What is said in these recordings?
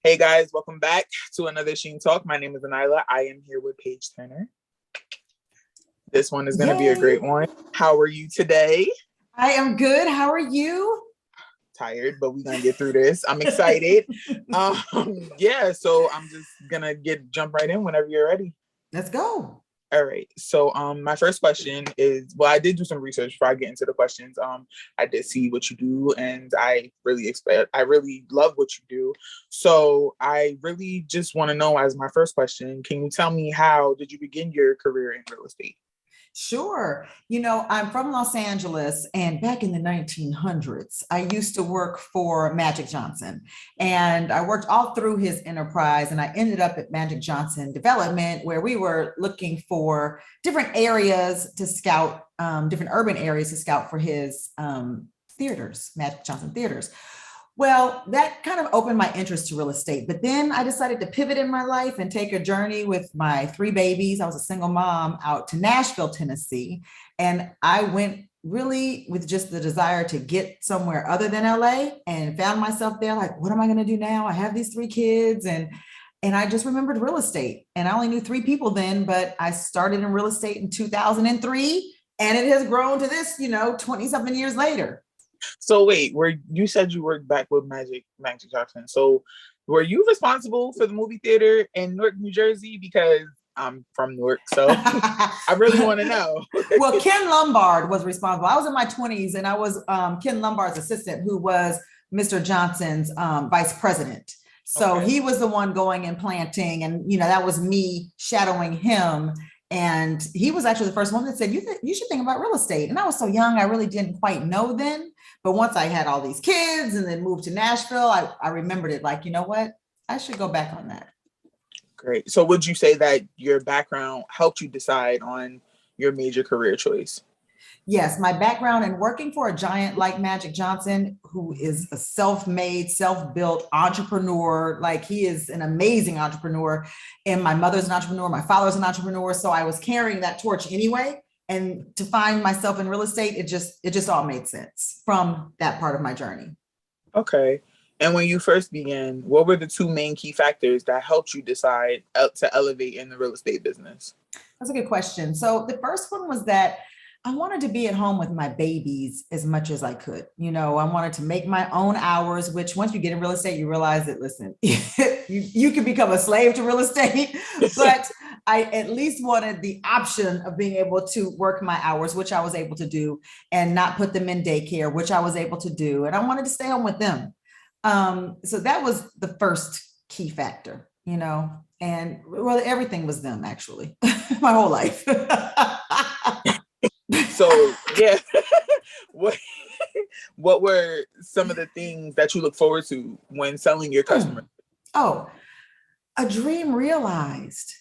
Hey guys, welcome back to another Sheen Talk. My name is Anila. I am here with Paige Turner. This one is going to be a great one. How are you today? I am good. How are you? Tired, but we're going to get through this. I'm excited. So I'm just going to jump right in whenever you're ready. Let's go. All right. So my first question is, well, I did do some research before I get into the questions. I did see what you do, and I really love what you do. So I really just want to know, as my first question, can you tell me, how did you begin your career in real estate? Sure. I'm from Los Angeles, and back in the 1900s, I used to work for Magic Johnson, and I worked all through his enterprise, and I ended up at Magic Johnson Development, where we were looking for different areas to scout, different urban areas to scout for his theaters, Magic Johnson theaters. Well, that kind of opened my interest to real estate. But then I decided to pivot in my life and take a journey with my three babies. I was a single mom out to Nashville, Tennessee. And I went really with just the desire to get somewhere other than LA, and found myself there like, what am I going to do now? I have these three kids, and I just remembered real estate. And I only knew three people then, but I started in real estate in 2003, and it has grown to this, 20 something years later. So wait, you said you worked back with Magic Johnson. So were you responsible for the movie theater in Newark, New Jersey? Because I'm from Newark, so I really want to know. Well, Ken Lombard was responsible. I was in my 20s, and I was Ken Lombard's assistant, who was Mr. Johnson's vice president. So He was the one going and planting, and that was me shadowing him. And he was actually the first one that said, you should think about real estate. And I was so young, I really didn't quite know then. But once I had all these kids and then moved to Nashville, I remembered it like, you know what? I should go back on that. Great. So would you say that your background helped you decide on your major career choice? Yes, my background in working for a giant like Magic Johnson, who is a self-made, self-built entrepreneur. Like, he is an amazing entrepreneur. And my mother's an entrepreneur, my father's an entrepreneur. So I was carrying that torch anyway. And to find myself in real estate, it just all made sense from that part of my journey. Okay. And when you first began, what were the two main key factors that helped you decide to elevate in the real estate business? That's a good question. So the first one was that I wanted to be at home with my babies as much as I could. I wanted to make my own hours, which once you get in real estate, you realize that, listen, you can become a slave to real estate, but I at least wanted the option of being able to work my hours, which I was able to do, and not put them in daycare, which I was able to do. And I wanted to stay home with them. So that was the first key factor, and well, everything was them, actually, my whole life. So yeah, what were some of the things that you look forward to when selling your customers? Oh, a dream realized.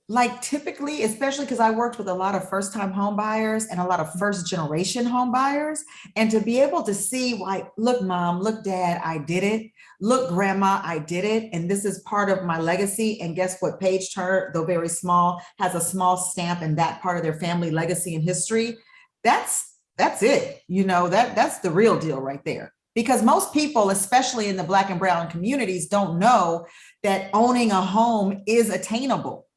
Like, typically, especially because I worked with a lot of first-time home buyers and a lot of first-generation home buyers, and to be able to see, like, look, mom, look, dad, I did it. Look, grandma, I did it. And this is part of my legacy. And guess what? Paige Turner, though very small, has a small stamp in that part of their family legacy and history. That's it. That's the real deal right there. Because most people, especially in the Black and brown communities, don't know that owning a home is attainable.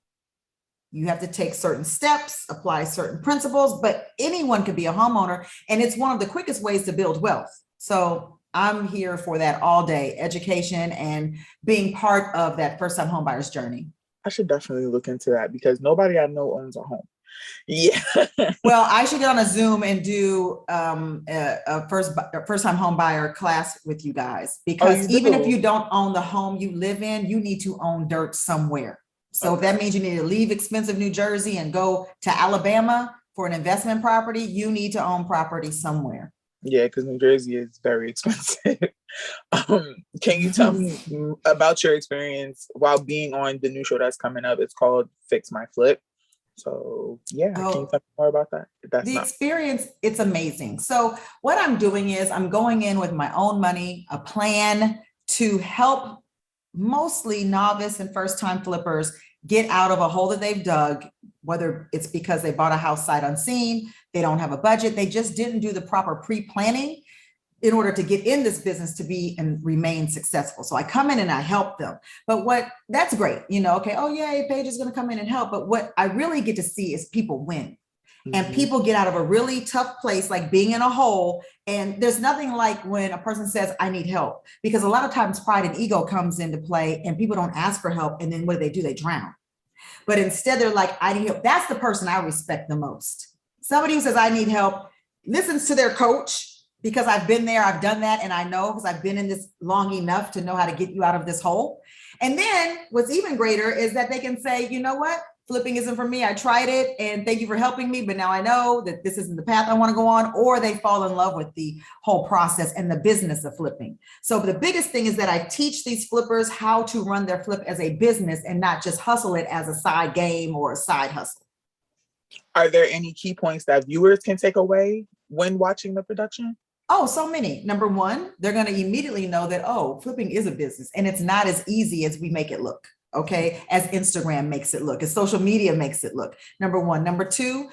You have to take certain steps, apply certain principles, but anyone can be a homeowner. And it's one of the quickest ways to build wealth. So I'm here for that all day, education and being part of that first-time homebuyer's journey. I should definitely look into that, because nobody I know owns a home. Yeah. Well, I should get on a Zoom and do a first-time home buyer class with you guys, because even if you don't own the home you live in, you need to own dirt somewhere. So if that means you need to leave expensive New Jersey and go to Alabama for an investment property, you need to own property somewhere. Yeah, because New Jersey is very expensive. Can you tell me about your experience while being on the new show that's coming up? It's called Fix My Flip. So yeah, can you tell me more about that? Experience, it's amazing. So what I'm doing is I'm going in with my own money, a plan to help mostly novice and first-time flippers get out of a hole that they've dug, whether it's because they bought a house sight unseen, they don't have a budget, they just didn't do the proper pre-planning. in order to get in this business to be and remain successful. So I come in and I help them. But that's great, okay, oh yay, Paige is going to come in and help. But what I really get to see is people win. And people get out of a really tough place, like being in a hole. And there's nothing like when a person says, I need help, because a lot of times pride and ego comes into play and people don't ask for help. And then what do? They drown. But instead they're like, I need help. That's the person I respect the most. Somebody who says, I need help, listens to their coach, because I've been there, I've done that. And I know, because I've been in this long enough to know how to get you out of this hole. And then what's even greater is that they can say, you know what? Flipping isn't for me. I tried it and thank you for helping me, but now I know that this isn't the path I want to go on. Or they fall in love with the whole process and the business of flipping. So the biggest thing is that I teach these flippers how to run their flip as a business and not just hustle it as a side game or a side hustle. Are there any key points that viewers can take away when watching the production? Oh, so many. Number one, they're going to immediately know that, oh, flipping is a business and it's not as easy as we make it look. Okay, as Instagram makes it look, as social media makes it look. Number one. Number two,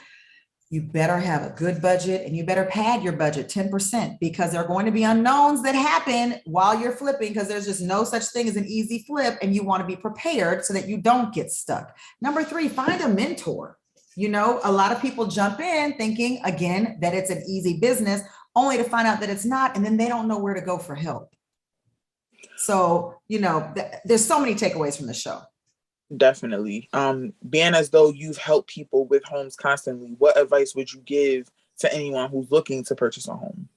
you better have a good budget and you better pad your budget 10%, because there are going to be unknowns that happen while you're flipping, because there's just no such thing as an easy flip, and you want to be prepared so that you don't get stuck. Number three, find a mentor. A lot of people jump in thinking, again, that it's an easy business, only to find out that it's not, and then they don't know where to go for help. So, there's so many takeaways from the show. Definitely. Being as though you've helped people with homes constantly, what advice would you give to anyone who's looking to purchase a home?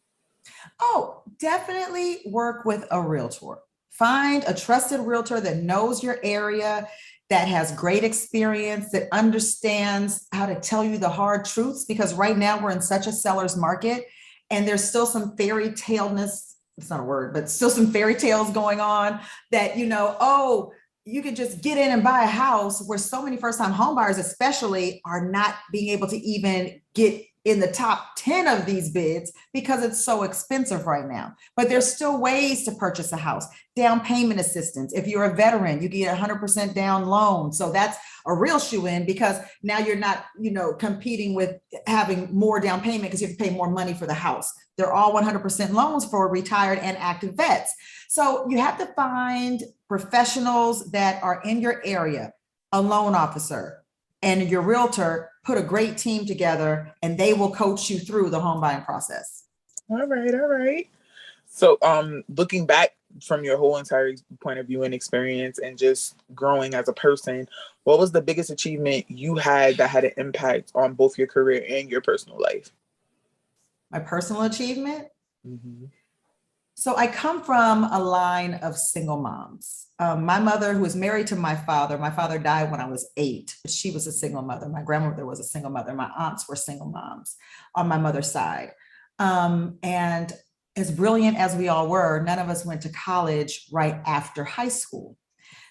Oh, definitely work with a realtor. Find a trusted realtor that knows your area, that has great experience, that understands how to tell you the hard truths, because right now we're in such a seller's market and there's still some fairy taleness. It's not a word, but still some fairy tales going on that, you can just get in and buy a house, where so many first-time home buyers especially are not being able to even get in the top 10 of these bids because it's so expensive right now. But there's still ways to purchase a house. Down payment assistance. If you're a veteran, you get 100% down loan. So that's a real shoe-in, because now you're not, competing with having more down payment because you have to pay more money for the house. They're all 100% loans for retired and active vets. So you have to find professionals that are in your area, a loan officer and your realtor. Put a great team together and they will coach you through the home buying process. All right. So looking back from your whole entire point of view and experience and just growing as a person, what was the biggest achievement you had that had an impact on both your career and your personal life? My personal achievement? Mm-hmm. So I come from a line of single moms. My mother, who was married to my father died when I was 8, but she was a single mother. My grandmother was a single mother. My aunts were single moms on my mother's side. And as brilliant as we all were, none of us went to college right after high school.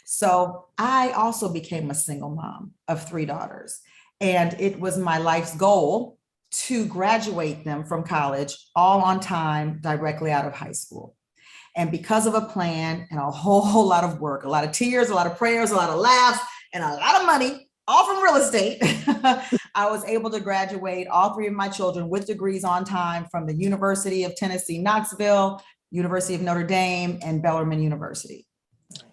So I also became a single mom of 3 daughters. And it was my life's goal to graduate them from college all on time, directly out of high school. And because of a plan and a whole lot of work, a lot of tears, a lot of prayers, a lot of laughs, and a lot of money, all from real estate, I was able to graduate all 3 of my children with degrees on time from the University of Tennessee, Knoxville, University of Notre Dame, and Bellarmine University.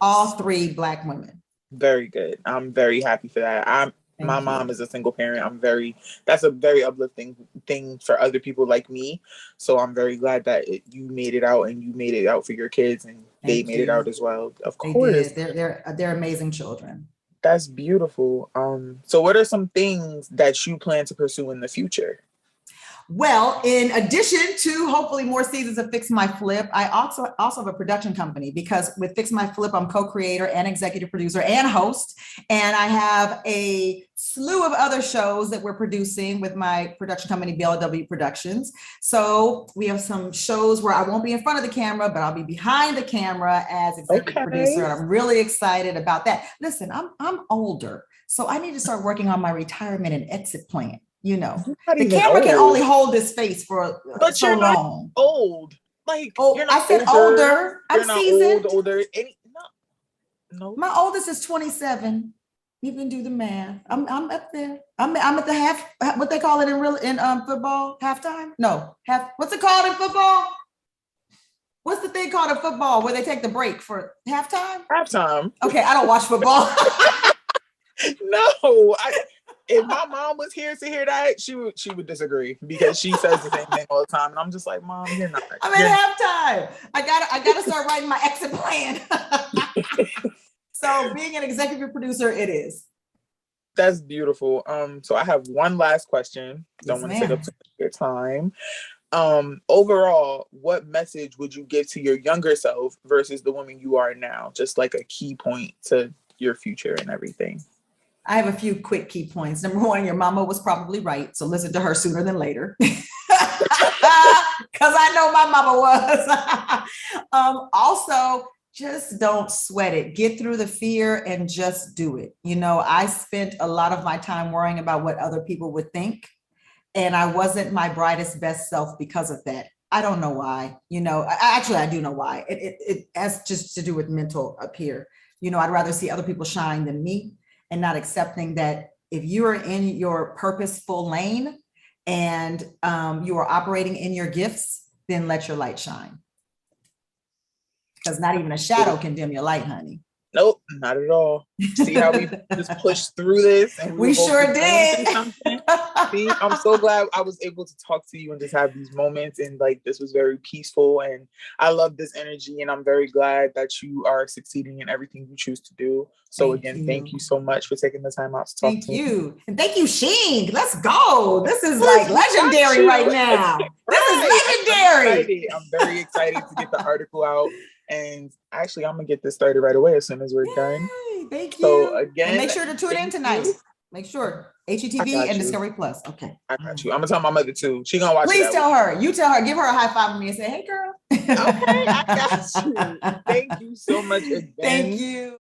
All 3 Black women. Very good. I'm very happy for that. My mom is a single parent. That's a very uplifting thing for other people like me. So I'm very glad that you made it out and you made it out for your kids and they made it out as well. Of course. They're amazing children. That's beautiful. So what are some things that you plan to pursue in the future? Well, in addition to hopefully more seasons of Fix My Flip, I also have a production company, because with Fix My Flip, I'm co-creator and executive producer and host. And I have a slew of other shows that we're producing with my production company, BLW Productions. So we have some shows where I won't be in front of the camera, but I'll be behind the camera as executive producer. And I'm really excited about that. Listen, I'm older, so I need to start working on my retirement and exit plan. The camera can only hold this face for so long. Old. You're not I said older. I'm seasoned. Older. No. My oldest is 27. You can do the math. I'm up there. I'm at the half. What they call it in football? Halftime? No, half. What's it called in football? What's the thing called in football where they take the break for halftime? Halftime. Okay, I don't watch football. No, if my mom was here to hear that, she would disagree because she says the same thing all the time, and I'm just like, Mom, you're not. I'm at halftime. I gotta start writing my exit plan. So being an executive producer, it is. That's beautiful. So I have one last question. Don't want to take up too much of your time. Overall, what message would you give to your younger self versus the woman you are now? Just like a key point to your future and everything. I have a few quick key points. Number one, your mama was probably right. So listen to her sooner than later. Because I know my mama was. Also, just don't sweat it. Get through the fear and just do it. You know, I spent a lot of my time worrying about what other people would think. And I wasn't my brightest, best self because of that. I don't know why. You know, actually, I do know why. It has just to do with mental up here. You know, I'd rather see other people shine than me, and not accepting that if you are in your purposeful lane and you are operating in your gifts, then let your light shine. Because not even a shadow can dim your light, honey. Nope, not at all. See how we just pushed through this, and we sure did. See, I'm so glad I was able to talk to you and just have these moments, and like this was very peaceful, and I love this energy, and I'm very glad that you are succeeding in everything you choose to do. So thank you so much for taking the time out to talk to me. Thank you. And thank you, Sheen. Let's go. This is like legendary right now. This is legendary. I'm very excited to get the article out. And actually, I'm gonna get this started right away as soon as we're done. Thank you. So again, and make sure to tune in tonight. Make sure HGTV and Discovery Plus. Okay, I got you. I'm gonna tell my mother too. She gonna watch. Please tell her. You tell her. Give her a high five from me and say, "Hey, girl." Okay, I got you. Thank you so much again. Thank you.